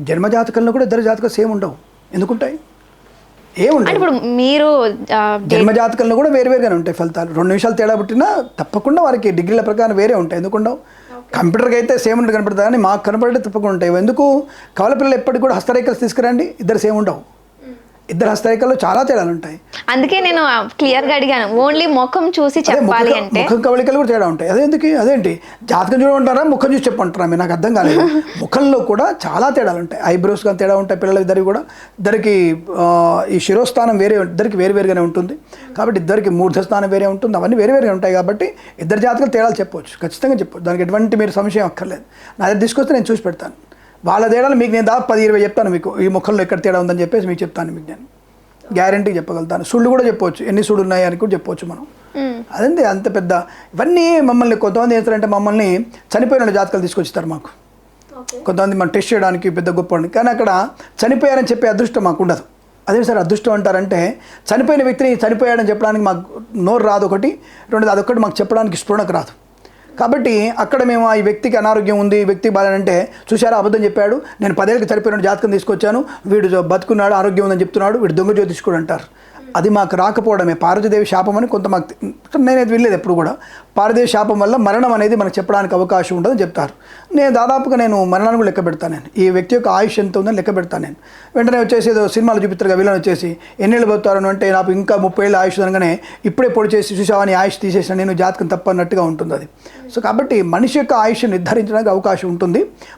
జన్మజాతకంలో కూడా ఇద్దరు జాతకాలు సేమ్ ఉండవు. ఎందుకుంటాయి? ఏముంటాయి? ఇప్పుడు మీరు జన్మజాతకంలో కూడా వేరువేరుగానే ఉంటాయి ఫలితాలు. 2 నిమిషాలు తేడా పుట్టినా తప్పకుండా వారికి డిగ్రీల ప్రకారం వేరే ఉంటాయి. ఎందుకుండవు? కంప్యూటర్కి అయితే సేమ్ ఉండి కనపడుతుంది, కానీ మాకు కనపడే తప్పకుండా ఉంటాయి. ఎందుకు? కవల పిల్లలు ఎప్పటికి కూడా హస్తరేఖలు తీసుకురండి, ఇద్దరు సేమ్ ఉండవు. ఇద్దరు హస్తరేఖల్లో చాలా తేడాలు ఉంటాయి. అందుకే నేను క్లియర్గా అడిగాను, ఓన్లీ ముఖం చూసి చెప్పాలి అంటే. ముఖం కవళికలు కూడా తేడా ఉంటాయి. అదేంటి జాతకం చూడమంటారా, ముఖం చూసి చెప్పంటారా? మీరు నాకు అర్థం కాలేదు. ముఖంలో కూడా చాలా తేడాలు ఉంటాయి. ఐబ్రోస్ కానీ తేడా ఉంటాయి పిల్లలు ఇద్దరికి కూడా. ఇద్దరికి ఈ శిరోస్థానం ఇద్దరికి వేరువేరుగానే ఉంటుంది. కాబట్టి ఇద్దరికి మూర్ధస్థానం వేరే ఉంటుంది. అవన్నీ వేరువేరుగా ఉంటాయి. కాబట్టి ఇద్దరు జాతకాలు తేడాలు చెప్పవచ్చు, ఖచ్చితంగా చెప్పవచ్చు. దానికి ఎటువంటి మీరు సంశయం అక్కర్లేదు. నా దగ్గర తీసుకొస్తే నేను చూసి పెడతాను. వాళ్ళ తేడాలు మీకు నేను దాదాపు 10-20 చెప్తాను. మీకు ఈ ముఖంలో ఎక్కడ తేడా ఉందని చెప్పేసి మీకు చెప్తాను. మీకు నేను గ్యారంటీ చెప్పగలుగుతాను. సుళ్ళు కూడా చెప్పవచ్చు, ఎన్ని సుళ్ళు ఉన్నాయి అని కూడా చెప్పవచ్చు మనం. అదంతే, అంత పెద్ద ఇవన్నీ. మమ్మల్ని కొంతమంది ఏం చేస్తారంటే మమ్మల్ని చనిపోయిన జాతకాలు తీసుకొచ్చిస్తారు మాకు. కొంతమంది మనం టెస్ట్ చేయడానికి పెద్ద గొప్ప, కానీ అక్కడ చనిపోయారని చెప్పే అదృష్టం మాకు ఉండదు. అదే సార్ అదృష్టం అంటారంటే చనిపోయిన వ్యక్తిని చనిపోయాడని చెప్పడానికి మాకు నోరు రాదు ఒకటి. రెండోది అదొకటి మాకు చెప్పడానికి స్ఫురణకు రాదు. కాబట్టి అక్కడ మేము ఈ వ్యక్తికి అనారోగ్యం ఉంది, ఈ వ్యక్తికి బాగాలంటే చూసారా అబద్ధం చెప్పాడు, నేను 10 ఏళ్ళకి చనిపోయిన జాతకం తీసుకొచ్చాను, వీడు బతుకున్నాడు, ఆరోగ్యం ఉందని చెప్తున్నాడు, వీడు దొంగ జ్యోతిష్కుడు అంటారు. అది మాకు రాకపోవడమే పార్వతీదేవి శాపం అని కొంత మాకు నేనైతే వెళ్ళలేదు ఎప్పుడు కూడా. పార్వతీదేవి శాపం వల్ల మరణం అనేది మనకు చెప్పడానికి అవకాశం ఉండదని చెప్తారు. దాదాపుగా నేను మరణాన్ని కూడా లెక్క పెడతాను. నేను ఈ వ్యక్తి యొక్క ఆయుష్ ఎంత ఉందని లెక్క పెడతాను. నేను వెంటనే వచ్చేసి ఏదో సినిమాలు చూపిస్తారుగా విలన్ వచ్చేసి ఎన్నేళ్ళు పోతారు అంటే నాకు ఇంకా 30 ఏళ్ళ ఆయుష్ అనగానే ఇప్పుడే పొడి చేసి చూసావని ఆయుష్ తీసేసిన నేను జాతకం తప్పన్నట్టుగా ఉంటుంది అది. సో కాబట్టి మనిషి యొక్క ఆయుష్ నిర్ధారించడానికి అవకాశం ఉంటుంది.